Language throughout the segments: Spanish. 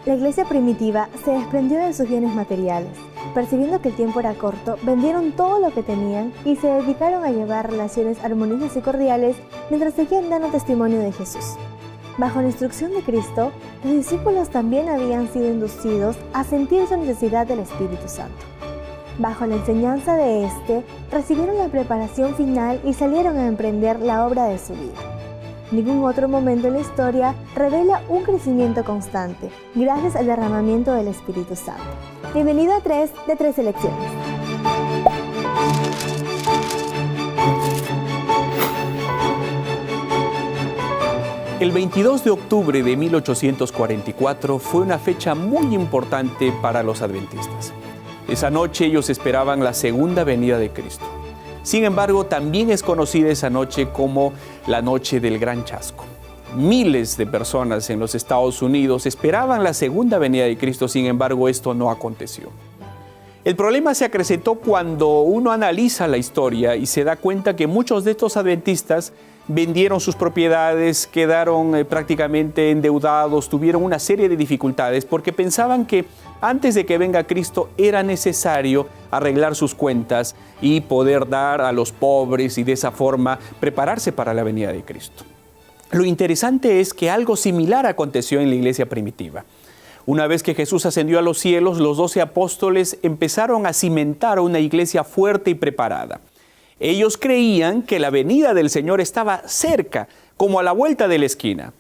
La iglesia primitiva se desprendió de sus bienes materiales. Percibiendo que el tiempo era corto, vendieron todo lo que tenían y se dedicaron a llevar relaciones armoniosas y cordiales mientras seguían dando testimonio de Jesús. Bajo la instrucción de Cristo, los discípulos también habían sido inducidos a sentir su necesidad del Espíritu Santo. Bajo la enseñanza de éste, recibieron la preparación final y salieron a emprender la obra de su vida. Ningún otro momento en la historia revela un crecimiento constante, gracias al derramamiento del Espíritu Santo. Bienvenido a 3 de 3 Selecciones. El 22 de octubre de 1844 fue una fecha muy importante para los adventistas. Esa noche ellos esperaban la segunda venida de Cristo. Sin embargo, también es conocida esa noche como la noche del Gran Chasco. Miles de personas en los Estados Unidos esperaban la segunda venida de Cristo, sin embargo, esto no aconteció. El problema se acrecentó cuando uno analiza la historia y se da cuenta que muchos de estos adventistas vendieron sus propiedades, quedaron prácticamente endeudados, tuvieron una serie de dificultades porque pensaban que antes de que venga Cristo era necesario arreglar sus cuentas y poder dar a los pobres y de esa forma prepararse para la venida de Cristo. Lo interesante es que algo similar aconteció en la iglesia primitiva. Una vez que Jesús ascendió a los cielos, los 12 apóstoles empezaron a cimentar una iglesia fuerte y preparada. Ellos creían que la venida del Señor estaba cerca, como a la vuelta de la esquina.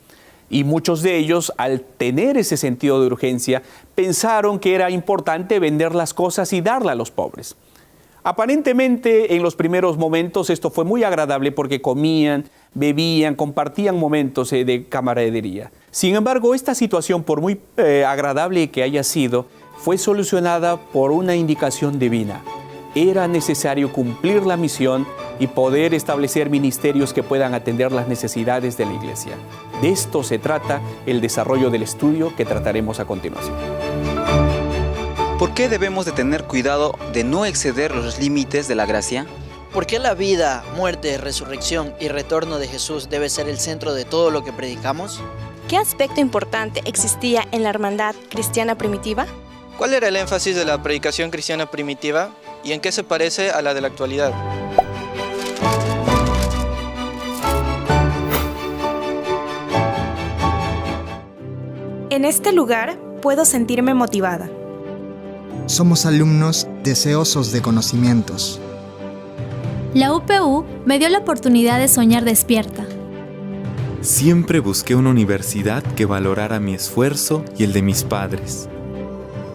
Y muchos de ellos, al tener ese sentido de urgencia, pensaron que era importante vender las cosas y darlas a los pobres. Aparentemente, en los primeros momentos esto fue muy agradable porque comían, bebían, compartían momentos de camaradería. Sin embargo, esta situación, por muy agradable que haya sido, fue solucionada por una indicación divina. Era necesario cumplir la misión y poder establecer ministerios que puedan atender las necesidades de la iglesia. De esto se trata el desarrollo del estudio que trataremos a continuación. ¿Por qué debemos de tener cuidado de no exceder los límites de la gracia? ¿Por qué la vida, muerte, resurrección y retorno de Jesús debe ser el centro de todo lo que predicamos? ¿Qué aspecto importante existía en la hermandad cristiana primitiva? ¿Cuál era el énfasis de la predicación cristiana primitiva y en qué se parece a la de la actualidad? En este lugar puedo sentirme motivada. Somos alumnos deseosos de conocimientos. La UPU me dio la oportunidad de soñar despierta. Siempre busqué una universidad que valorara mi esfuerzo y el de mis padres.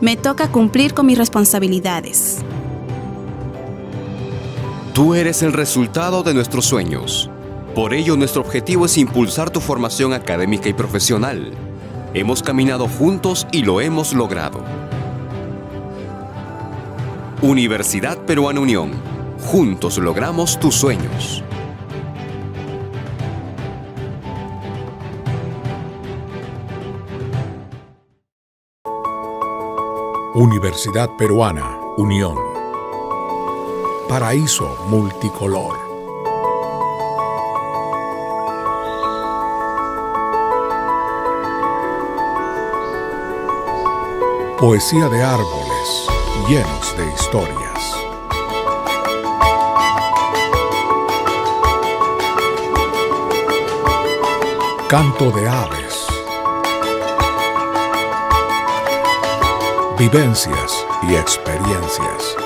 Me toca cumplir con mis responsabilidades. Tú eres el resultado de nuestros sueños. Por ello, nuestro objetivo es impulsar tu formación académica y profesional. Hemos caminado juntos y lo hemos logrado. Universidad Peruana Unión. Juntos logramos tus sueños. Universidad Peruana Unión. Paraíso multicolor. Poesía de árboles llenos de historias. Canto de aves. Vivencias y experiencias.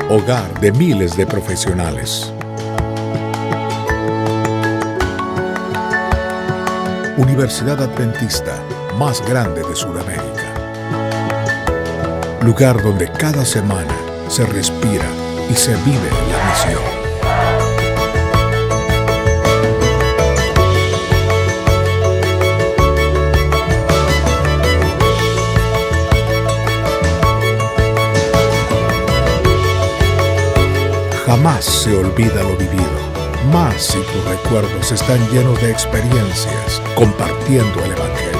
Hogar de miles de profesionales. Universidad Adventista más grande de Sudamérica. Lugar donde cada semana se respira y se vive la misión. Jamás se olvida lo vivido, más si tus recuerdos están llenos de experiencias, compartiendo el Evangelio.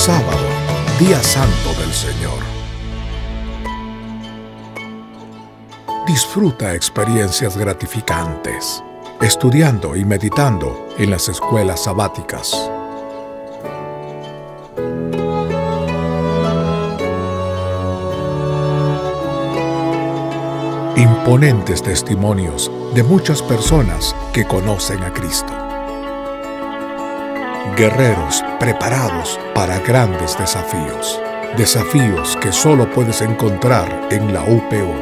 Sábado, Día Santo del Señor. Disfruta experiencias gratificantes, estudiando y meditando en las escuelas sabáticas. Imponentes testimonios de muchas personas que conocen a Cristo. Guerreros preparados para grandes desafíos. Desafíos que solo puedes encontrar en la UPU.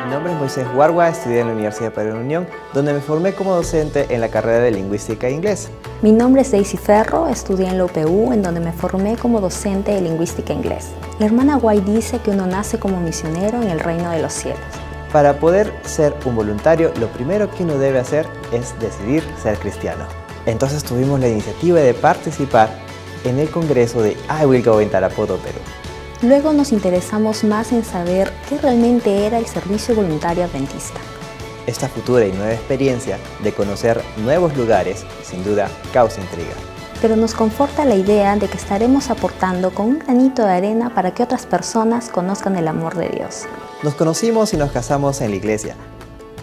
Mi nombre es Moisés Guargua, estudié en la Universidad de la Unión, donde me formé como docente en la carrera de Lingüística e Inglés. Mi nombre es Daisy Ferro, estudié en la UPU, en donde me formé como docente de Lingüística e Inglés. La hermana White dice que uno nace como misionero en el reino de los cielos. Para poder ser un voluntario, lo primero que uno debe hacer es decidir ser cristiano. Entonces tuvimos la iniciativa de participar en el congreso de I Will Go en Tarapoto, Perú. Luego nos interesamos más en saber qué realmente era el servicio voluntario adventista. Esta futura y nueva experiencia de conocer nuevos lugares, sin duda, causa intriga. Pero nos conforta la idea de que estaremos aportando con un granito de arena para que otras personas conozcan el amor de Dios. Nos conocimos y nos casamos en la iglesia.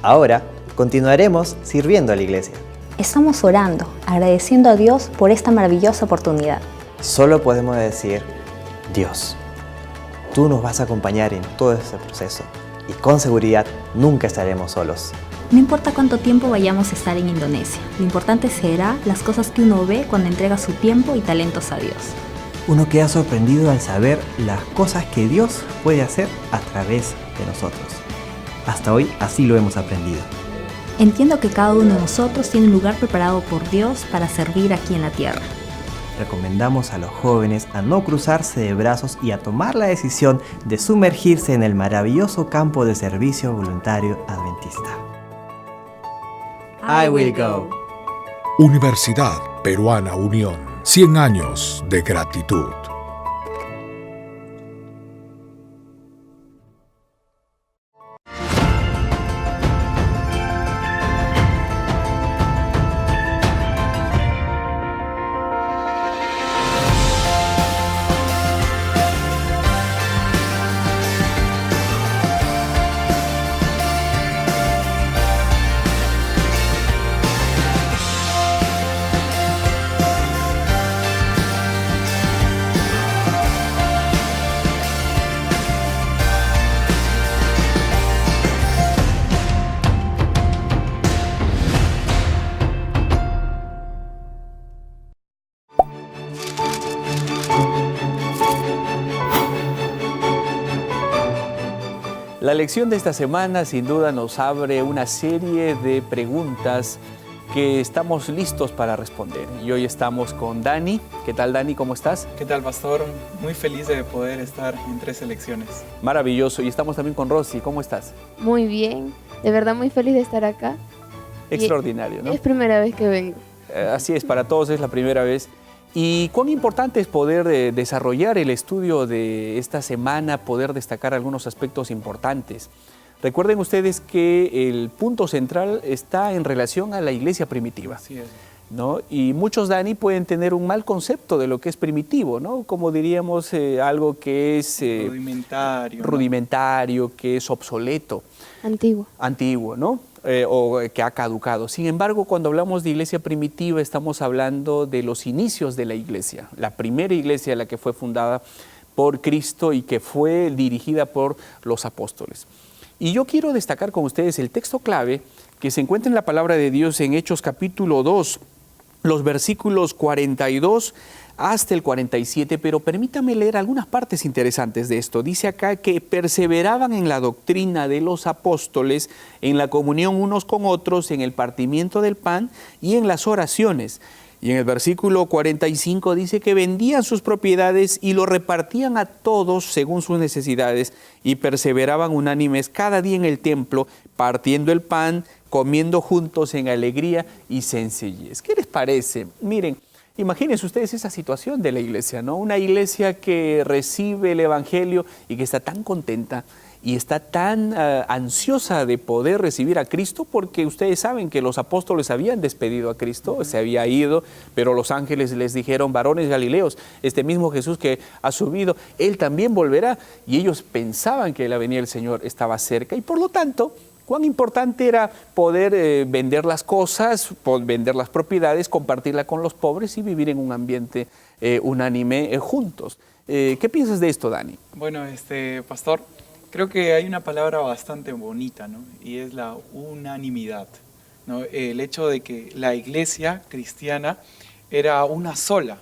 Ahora continuaremos sirviendo a la iglesia. Estamos orando, agradeciendo a Dios por esta maravillosa oportunidad. Solo podemos decir, Dios, tú nos vas a acompañar en todo este proceso y con seguridad nunca estaremos solos. No importa cuánto tiempo vayamos a estar en Indonesia, lo importante será las cosas que uno ve cuando entrega su tiempo y talentos a Dios. Uno queda sorprendido al saber las cosas que Dios puede hacer a través de nosotros. Hasta hoy así lo hemos aprendido. Entiendo que cada uno de nosotros tiene un lugar preparado por Dios para servir aquí en la tierra. Recomendamos a los jóvenes a no cruzarse de brazos y a tomar la decisión de sumergirse en el maravilloso campo de servicio voluntario adventista. I Will Go. Universidad Peruana Unión. 100 años de gratitud. La lección de esta semana sin duda nos abre una serie de preguntas que estamos listos para responder. Y hoy estamos con Dani. ¿Qué tal, Dani? ¿Cómo estás? ¿Qué tal, pastor? Muy feliz de poder estar en 3 selecciones. Maravilloso. Y estamos también con Rosy. ¿Cómo estás? Muy bien. De verdad muy feliz de estar acá. Extraordinario, ¿no? Es primera vez que vengo. Así es, para todos es la primera vez. Y cuán importante es poder desarrollar el estudio de esta semana, poder destacar algunos aspectos importantes. Recuerden ustedes que el punto central está en relación a la iglesia primitiva. Así es. ¿No? Y muchos, Dani, pueden tener un mal concepto de lo que es primitivo, ¿no? Como diríamos, algo que es rudimentario, ¿no? Que es obsoleto. Antiguo, ¿no? O que ha caducado. Sin embargo, cuando hablamos de iglesia primitiva, estamos hablando de los inicios de la iglesia. La primera iglesia, la que fue fundada por Cristo y que fue dirigida por los apóstoles. Y yo quiero destacar con ustedes el texto clave que se encuentra en la palabra de Dios en Hechos capítulo 2, los versículos 42 hasta el 47, pero permítame leer algunas partes interesantes de esto. Dice acá que perseveraban en la doctrina de los apóstoles, en la comunión unos con otros, en el partimiento del pan y en las oraciones. Y en el versículo 45 dice que vendían sus propiedades y lo repartían a todos según sus necesidades y perseveraban unánimes cada día en el templo, partiendo el pan, comiendo juntos en alegría y sencillez. ¿Qué les parece? Miren, imagínense ustedes esa situación de la iglesia, ¿no? Una iglesia que recibe el evangelio y que está tan contenta y está tan ansiosa de poder recibir a Cristo, porque ustedes saben que los apóstoles habían despedido a Cristo, se había ido, pero los ángeles les dijeron: varones galileos, este mismo Jesús que ha subido, Él también volverá. Y ellos pensaban que la venida del Señor estaba cerca, y por lo tanto, cuán importante era poder vender las cosas, vender las propiedades, compartirla con los pobres y vivir en un ambiente unánime juntos. ¿Qué piensas de esto, Dani? Bueno, pastor, creo que hay una palabra bastante bonita, ¿no? Y es la unanimidad, ¿no? El hecho de que la iglesia cristiana era una sola,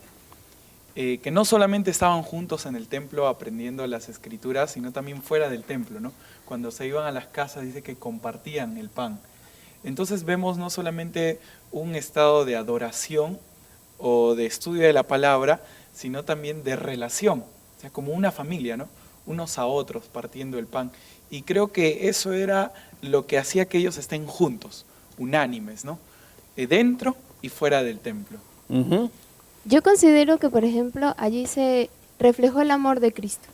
que no solamente estaban juntos en el templo aprendiendo las escrituras, sino también fuera del templo, ¿no? Cuando se iban a las casas dice que compartían el pan. Entonces vemos no solamente un estado de adoración o de estudio de la palabra, sino también de relación, o sea, como una familia, ¿no? Unos a otros partiendo el pan. Y creo que eso era lo que hacía que ellos estén juntos, unánimes, ¿no? Dentro y fuera del templo. Yo considero que, por ejemplo, allí se reflejó el amor de Cristo.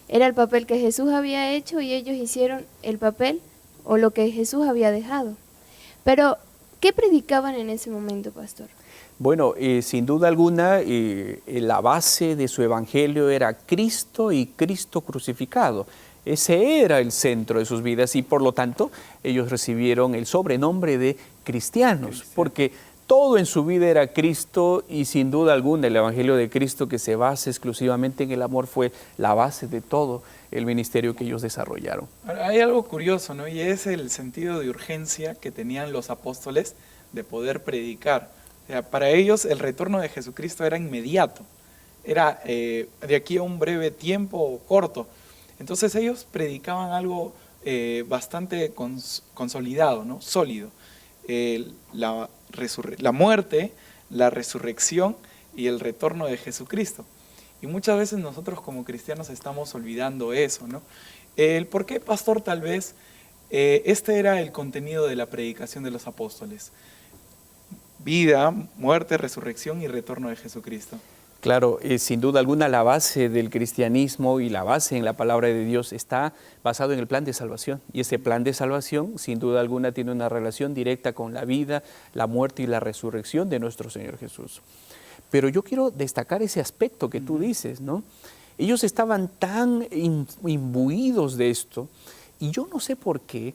Era el papel que Jesús había hecho y ellos hicieron el papel o lo que Jesús había dejado. Pero, ¿qué predicaban en ese momento, pastor? Bueno, sin duda alguna, la base de su evangelio era Cristo y Cristo crucificado. Ese era el centro de sus vidas y por lo tanto ellos recibieron el sobrenombre de cristianos, porque todo en su vida era Cristo y sin duda alguna el evangelio de Cristo, que se basa exclusivamente en el amor, fue la base de todo el ministerio que ellos desarrollaron. Hay algo curioso, ¿no? Y es el sentido de urgencia que tenían los apóstoles de poder predicar. O sea, para ellos el retorno de Jesucristo era inmediato, era de aquí a un breve tiempo corto. Entonces ellos predicaban algo bastante consolidado, ¿no? Sólido. La muerte, la resurrección y el retorno de Jesucristo. Y muchas veces nosotros como cristianos estamos olvidando eso, ¿no? ¿Por qué, pastor? Tal vez este era el contenido de la predicación de los apóstoles. Vida, muerte, resurrección y retorno de Jesucristo. Claro, sin duda alguna la base del cristianismo y la base en la palabra de Dios está basado en el plan de salvación. Y ese plan de salvación, sin duda alguna, tiene una relación directa con la vida, la muerte y la resurrección de nuestro Señor Jesús. Pero yo quiero destacar ese aspecto que tú dices, ¿no? Ellos estaban tan imbuidos de esto, y yo no sé por qué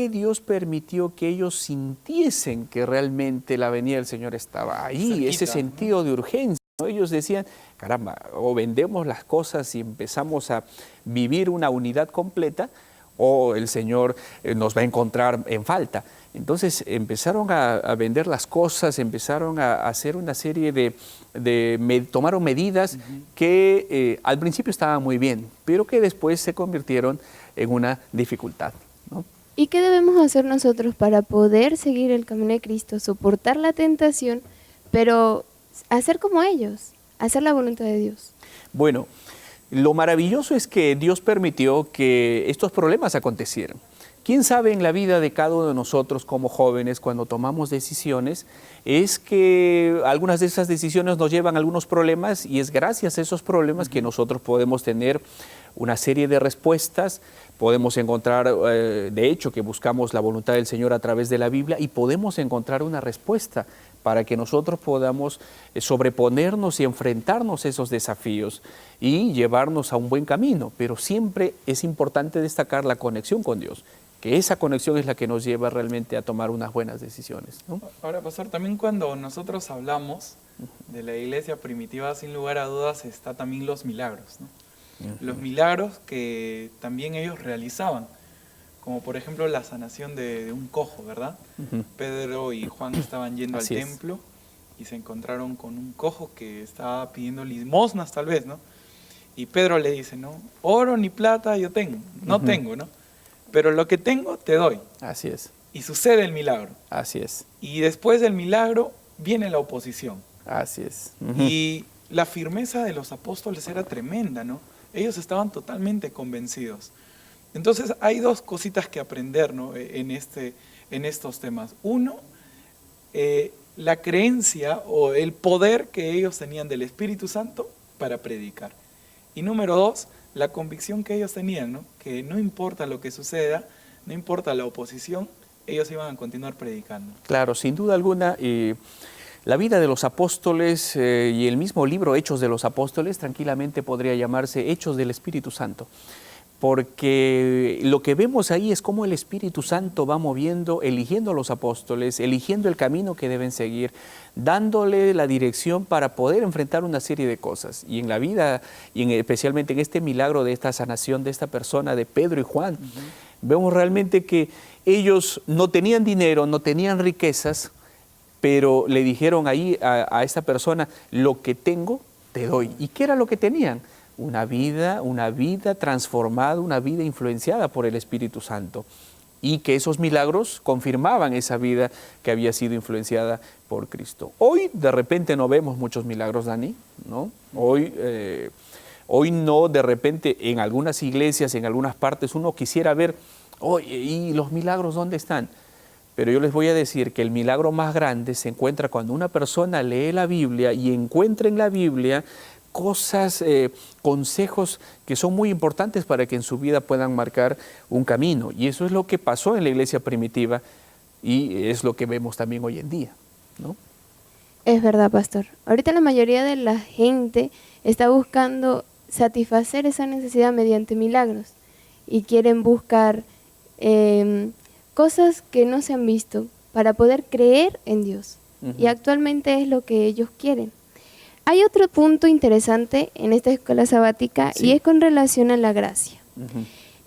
Dios permitió que ellos sintiesen que realmente la venida del Señor estaba ahí, cerquita, ese sentido de urgencia, ¿no? Ellos decían: caramba, o vendemos las cosas y empezamos a vivir una unidad completa, o el Señor nos va a encontrar en falta. Entonces empezaron a vender las cosas, empezaron a hacer una serie tomaron medidas que al principio estaban muy bien, pero que después se convirtieron en una dificultad, ¿no? ¿Y qué debemos hacer nosotros para poder seguir el camino de Cristo, soportar la tentación, pero hacer como ellos, hacer la voluntad de Dios? Bueno, lo maravilloso es que Dios permitió que estos problemas acontecieran. ¿Quién sabe en la vida de cada uno de nosotros como jóvenes, cuando tomamos decisiones, es que algunas de esas decisiones nos llevan a algunos problemas, y es gracias a esos problemas que nosotros podemos tener una serie de respuestas, podemos encontrar, de hecho, que buscamos la voluntad del Señor a través de la Biblia, y podemos encontrar una respuesta para que nosotros podamos sobreponernos y enfrentarnos a esos desafíos y llevarnos a un buen camino. Pero siempre es importante destacar la conexión con Dios, que esa conexión es la que nos lleva realmente a tomar unas buenas decisiones, ¿no? Ahora, pastor, también cuando nosotros hablamos de la iglesia primitiva, sin lugar a dudas, está también los milagros, ¿no? Los milagros que también ellos realizaban, como por ejemplo la sanación de un cojo, ¿verdad? Pedro y Juan estaban yendo al templo y se encontraron con un cojo que estaba pidiendo limosnas tal vez, ¿no? Y Pedro le dice, ¿no? Oro ni plata yo tengo, no tengo, ¿no? Pero lo que tengo te doy. Así es. Y sucede el milagro. Así es. Y después del milagro viene la oposición. Así es. Y la firmeza de los apóstoles era tremenda, ¿no? Ellos estaban totalmente convencidos. Entonces hay dos cositas que aprender, ¿no? en estos temas. Uno, la creencia o el poder que ellos tenían del Espíritu Santo para predicar. Y número dos, la convicción que ellos tenían, ¿no? Que no importa lo que suceda, no importa la oposición, ellos iban a continuar predicando. Claro, sin duda alguna, la vida de los apóstoles y el mismo libro Hechos de los Apóstoles tranquilamente podría llamarse Hechos del Espíritu Santo, porque lo que vemos ahí es cómo el Espíritu Santo va moviendo, eligiendo a los apóstoles, eligiendo el camino que deben seguir, dándole la dirección para poder enfrentar una serie de cosas. Y en la vida, y especialmente en este milagro de esta sanación de esta persona, de Pedro y Juan, vemos realmente que ellos no tenían dinero, no tenían riquezas, pero le dijeron ahí a esta persona, lo que tengo te doy. ¿Y qué era lo que tenían? Una vida transformada, una vida influenciada por el Espíritu Santo. Y que esos milagros confirmaban esa vida que había sido influenciada por Cristo. Hoy de repente no vemos muchos milagros, Dani, ¿no? Hoy no, de repente en algunas iglesias, en algunas partes, uno quisiera ver, oye, ¿y los milagros dónde están? Pero yo les voy a decir que el milagro más grande se encuentra cuando una persona lee la Biblia y encuentra en la Biblia cosas, consejos que son muy importantes para que en su vida puedan marcar un camino. Y eso es lo que pasó en la iglesia primitiva y es lo que vemos también hoy en día, ¿no? Es verdad, pastor. Ahorita la mayoría de la gente está buscando satisfacer esa necesidad mediante milagros y quieren buscar cosas que no se han visto para poder creer en Dios. Y actualmente es lo que ellos quieren. Hay otro punto interesante en esta escuela sabática y es con relación a la gracia.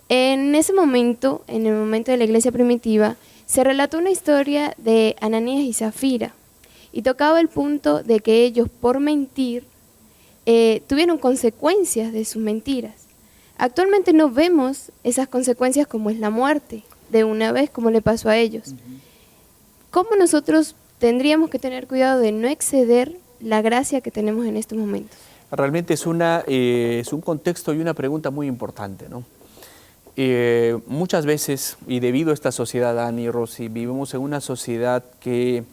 En ese momento, en el momento de la iglesia primitiva, se relató una historia de Ananías y Zafira y tocaba el punto de que ellos por mentir tuvieron consecuencias de sus mentiras. Actualmente no vemos esas consecuencias como es la muerte de una vez como le pasó a ellos. ¿Cómo nosotros tendríamos que tener cuidado de no exceder la gracia que tenemos en estos momentos? Realmente es un contexto y una pregunta muy importante, ¿no? Muchas veces, y debido a esta sociedad, Dani y Rosy, vivimos en una sociedad que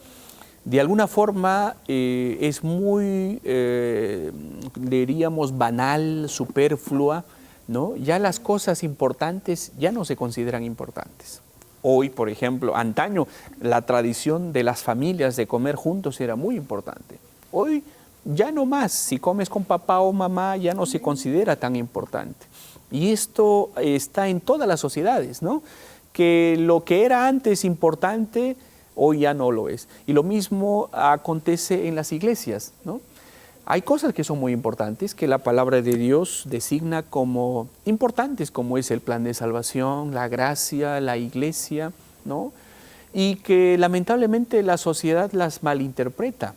de alguna forma es muy, diríamos, banal, superflua, ¿no? Ya las cosas importantes ya no se consideran importantes. Hoy, por ejemplo, antaño, la tradición de las familias de comer juntos era muy importante. Hoy ya no más, si comes con papá o mamá ya no se considera tan importante. Y esto está en todas las sociedades, ¿no? Que lo que era antes importante, hoy ya no lo es. Y lo mismo acontece en las iglesias, ¿no? Hay cosas que son muy importantes, que la palabra de Dios designa como importantes, como es el plan de salvación, la gracia, la iglesia, ¿no? Y que lamentablemente la sociedad las malinterpreta.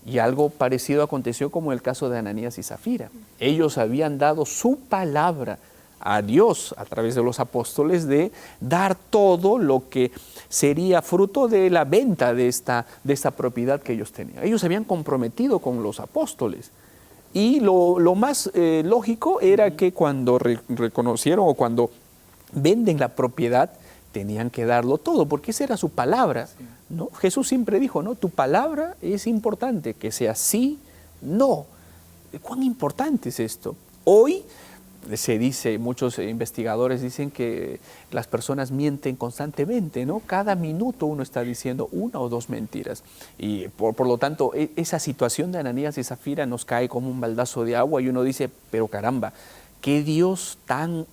Y algo parecido aconteció como el caso de Ananías y Zafira. Ellos habían dado su palabra a Dios a través de los apóstoles de dar todo lo que sería fruto de la venta de esta propiedad que ellos tenían. Ellos se habían comprometido con los apóstoles. Y lo más lógico era que cuando reconocieron o cuando venden la propiedad, tenían que darlo todo, porque esa era su palabra, ¿no? Jesús siempre dijo, ¿no? Tu palabra es importante, que sea sí, no. ¿Cuán importante es esto? Hoy se dice, muchos investigadores dicen que las personas mienten constantemente, ¿no? Cada minuto uno está diciendo una o dos mentiras. Y por lo tanto, esa situación de Ananías y Zafira nos cae como un baldazo de agua y uno dice, pero caramba, qué Dios tan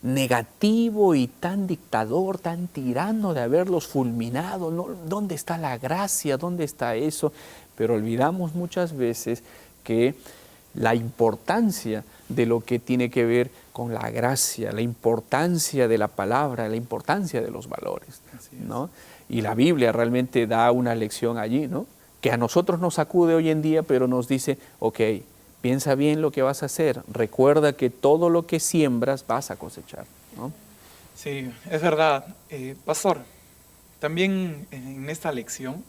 negativo y tan dictador, tan tirano de haberlos fulminado, ¿no? ¿Dónde está la gracia? ¿Dónde está eso? Pero olvidamos muchas veces que la importancia de lo que tiene que ver con la gracia, la importancia de la palabra, la importancia de los valores, ¿no? Y la Biblia realmente da una lección allí, ¿no? Que a nosotros nos sacude hoy en día, pero nos dice, ok, piensa bien lo que vas a hacer. Recuerda que todo lo que siembras vas a cosechar, ¿no? Sí, es verdad. Pastor, también en esta lección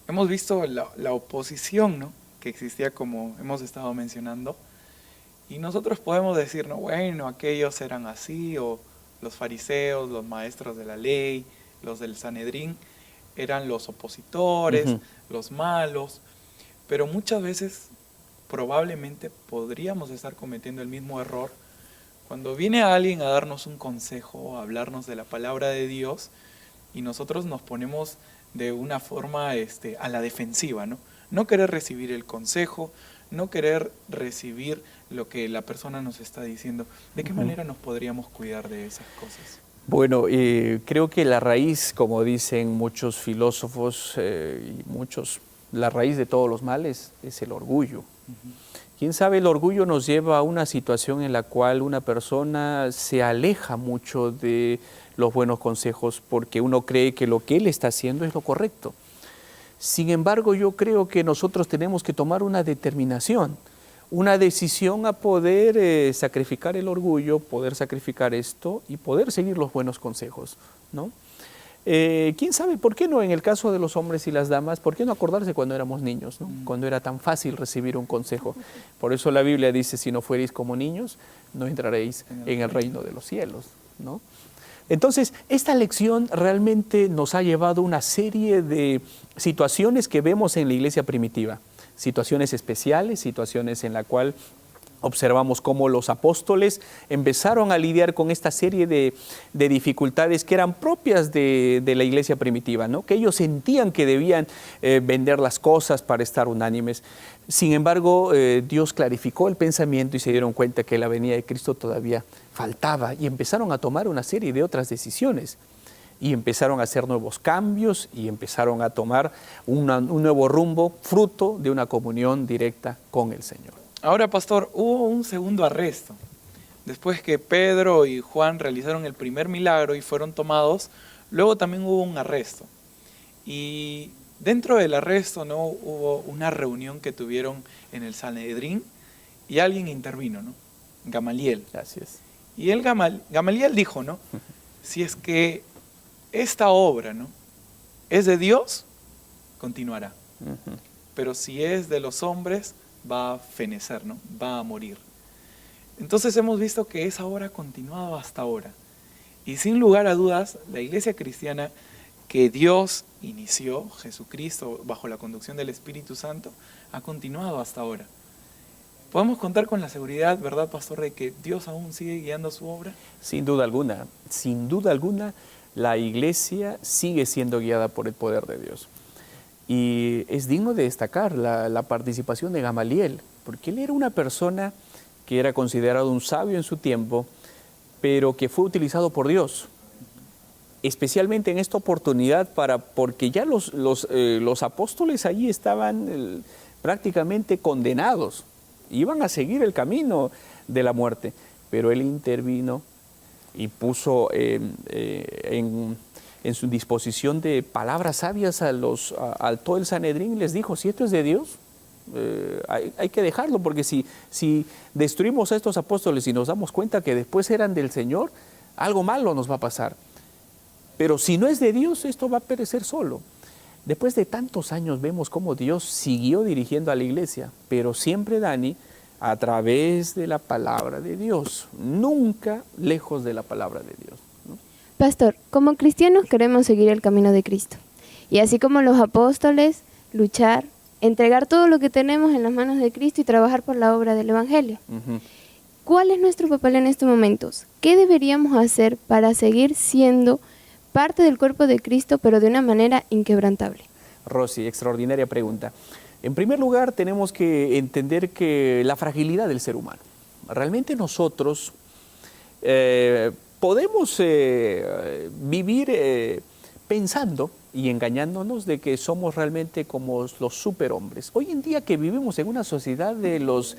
hemos visto la oposición, ¿no? Que existía, como hemos estado mencionando. Y nosotros podemos decir, no, bueno, aquellos eran así, o los fariseos, los maestros de la ley, los del Sanedrín, eran los opositores, los malos. Pero muchas veces probablemente podríamos estar cometiendo el mismo error cuando viene alguien a darnos un consejo, a hablarnos de la palabra de Dios, y nosotros nos ponemos de una forma a la defensiva, ¿no? No querer recibir el consejo, no querer recibir lo que la persona nos está diciendo. ¿De qué manera nos podríamos cuidar de esas cosas? Bueno, creo que la raíz, como dicen muchos filósofos y muchos, la raíz de todos los males es el orgullo. Quién sabe, el orgullo nos lleva a una situación en la cual una persona se aleja mucho de los buenos consejos porque uno cree que lo que él está haciendo es lo correcto. Sin embargo, yo creo que nosotros tenemos que tomar una determinación, una decisión a poder sacrificar el orgullo, poder sacrificar esto y poder seguir los buenos consejos, ¿no? ¿Quién sabe? ¿Por qué no en el caso de los hombres y las damas? ¿Por qué no acordarse cuando éramos niños, ¿no? Cuando era tan fácil recibir un consejo? Por eso la Biblia dice, si no fuereis como niños, no entraréis en el reino de los cielos, ¿no? Entonces, esta lección realmente nos ha llevado a una serie de situaciones que vemos en la iglesia primitiva, situaciones especiales, situaciones en la cual observamos cómo los apóstoles empezaron a lidiar con esta serie de dificultades que eran propias de la iglesia primitiva, ¿no? Que ellos sentían que debían vender las cosas para estar unánimes. Sin embargo, Dios clarificó el pensamiento y se dieron cuenta que la venida de Cristo todavía faltaba y empezaron a tomar una serie de otras decisiones. Y empezaron a hacer nuevos cambios y empezaron a tomar un nuevo rumbo, fruto de una comunión directa con el Señor. Ahora, pastor, hubo un segundo arresto. Después que Pedro y Juan realizaron el primer milagro y fueron tomados, luego también hubo un arresto. Y dentro del arresto, ¿no?, hubo una reunión que tuvieron en el Sanedrín y alguien intervino, ¿no? Gamaliel. Así es. Y Gamaliel dijo, ¿no?, si es que esta obra, ¿no?, es de Dios, continuará. Pero si es de los hombres, va a fenecer, ¿no?, va a morir. Entonces hemos visto que esa obra ha continuado hasta ahora. Y sin lugar a dudas, la iglesia cristiana que Dios inició, Jesucristo, bajo la conducción del Espíritu Santo, ha continuado hasta ahora. ¿Podemos contar con la seguridad, verdad, pastor, de que Dios aún sigue guiando su obra? Sin duda alguna, la iglesia sigue siendo guiada por el poder de Dios. Y es digno de destacar la participación de Gamaliel, porque él era una persona que era considerado un sabio en su tiempo, pero que fue utilizado por Dios, especialmente en esta oportunidad porque ya los apóstoles allí estaban prácticamente condenados, iban a seguir el camino de la muerte, pero él intervino y puso en su disposición de palabras sabias a todo el Sanedrín, les dijo, si esto es de Dios, hay que dejarlo, porque si destruimos a estos apóstoles y nos damos cuenta que después eran del Señor, algo malo nos va a pasar. Pero si no es de Dios, esto va a perecer solo. Después de tantos años vemos cómo Dios siguió dirigiendo a la iglesia, pero siempre, Dani, a través de la palabra de Dios, nunca lejos de la palabra de Dios, ¿no? Pastor, como cristianos queremos seguir el camino de Cristo. Y así como los apóstoles, luchar, entregar todo lo que tenemos en las manos de Cristo y trabajar por la obra del Evangelio. ¿Cuál es nuestro papel en estos momentos? ¿Qué deberíamos hacer para seguir siendo parte del cuerpo de Cristo, pero de una manera inquebrantable? Rosy, extraordinaria pregunta. En primer lugar, tenemos que entender que la fragilidad del ser humano. Realmente nosotros podemos vivir pensando y engañándonos de que somos realmente como los superhombres. Hoy en día que vivimos en una sociedad de los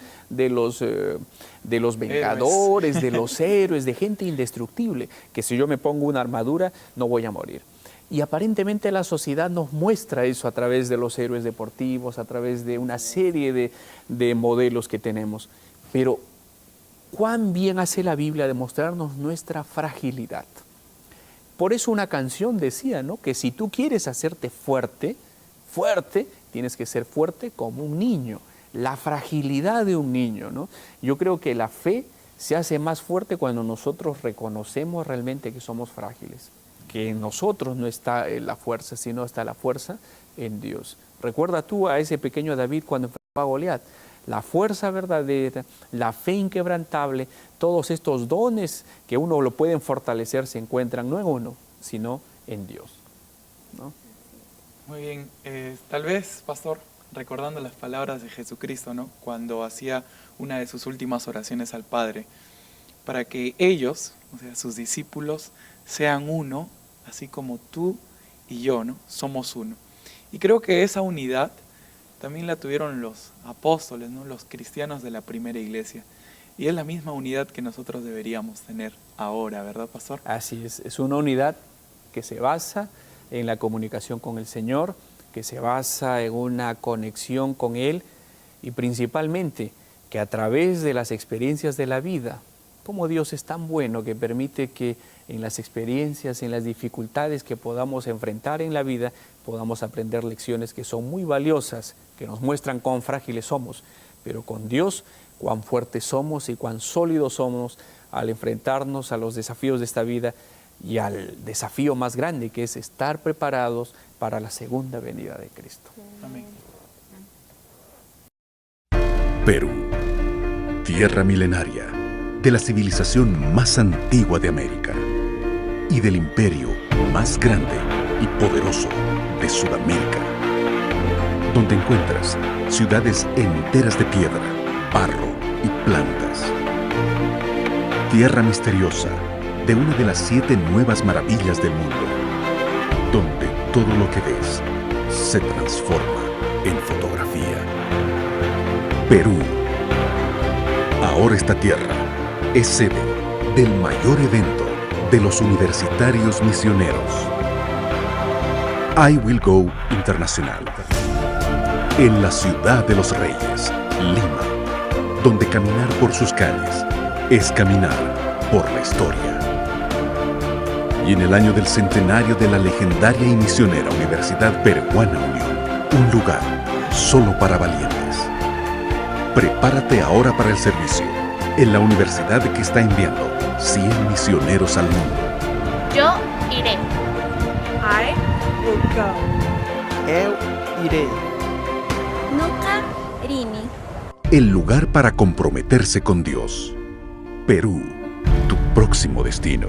vengadores, de los héroes, de gente indestructible, que si yo me pongo una armadura no voy a morir. Y aparentemente la sociedad nos muestra eso a través de los héroes deportivos, a través de una serie de modelos que tenemos. Pero cuán bien hace la Biblia de mostrarnos nuestra fragilidad. Por eso una canción decía, ¿no?, que si tú quieres hacerte fuerte, tienes que ser fuerte como un niño. La fragilidad de un niño, ¿no? Yo creo que la fe se hace más fuerte cuando nosotros reconocemos realmente que somos frágiles, que en nosotros no está la fuerza, sino está la fuerza en Dios. Recuerda tú a ese pequeño David cuando enfrentaba a Goliat. la fuerza verdadera, la fe inquebrantable, todos estos dones que uno lo pueden fortalecer se encuentran no en uno, sino en Dios, ¿no? Muy bien, tal vez, pastor, recordando las palabras de Jesucristo, ¿no? Cuando hacía una de sus últimas oraciones al Padre, para que ellos, o sea, sus discípulos, sean uno, así como tú y yo, ¿no? Somos uno. Y creo que esa unidad también la tuvieron los apóstoles, ¿no? Los cristianos de la primera iglesia. Y es la misma unidad que nosotros deberíamos tener ahora, ¿verdad, pastor? Así es una unidad que se basa en la comunicación con el Señor, que se basa en una conexión con Él y principalmente que a través de las experiencias de la vida, como Dios es tan bueno que permite que en las experiencias, en las dificultades que podamos enfrentar en la vida, podamos aprender lecciones que son muy valiosas, que nos muestran cuán frágiles somos, pero con Dios cuán fuertes somos y cuán sólidos somos al enfrentarnos a los desafíos de esta vida y al desafío más grande, que es estar preparados para la segunda venida de Cristo. Amén. Perú, tierra milenaria de la civilización más antigua de América y del imperio más grande y poderoso de Sudamérica, donde encuentras ciudades enteras de piedra, barro y plantas. Tierra misteriosa de una de las 7 nuevas maravillas del mundo, donde todo lo que ves se transforma en fotografía. Perú. Ahora esta tierra es sede del mayor evento de los universitarios misioneros, I Will Go Internacional, en la ciudad de los Reyes, Lima, donde caminar por sus calles es caminar por la historia. Y en el año del centenario de la legendaria y misionera Universidad Peruana Unión, un lugar solo para valientes. Prepárate ahora para el servicio en la universidad que está enviando 100 misioneros al mundo. Yo iré. I will go. Eu iré. Nunca rini. El lugar para comprometerse con Dios. Perú, tu próximo destino.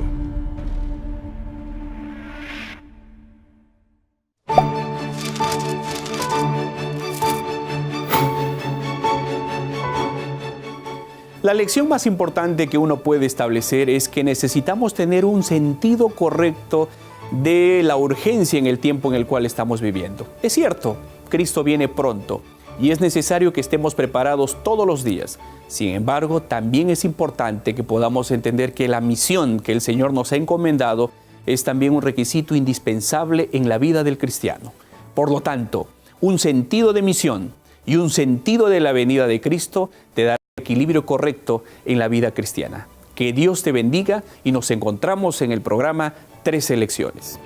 La lección más importante que uno puede establecer es que necesitamos tener un sentido correcto de la urgencia en el tiempo en el cual estamos viviendo. Es cierto, Cristo viene pronto y es necesario que estemos preparados todos los días. Sin embargo, también es importante que podamos entender que la misión que el Señor nos ha encomendado es también un requisito indispensable en la vida del cristiano. Por lo tanto, un sentido de misión y un sentido de la venida de Cristo te dará equilibrio correcto en la vida cristiana. Que Dios te bendiga y nos encontramos en el programa 13 Lecciones.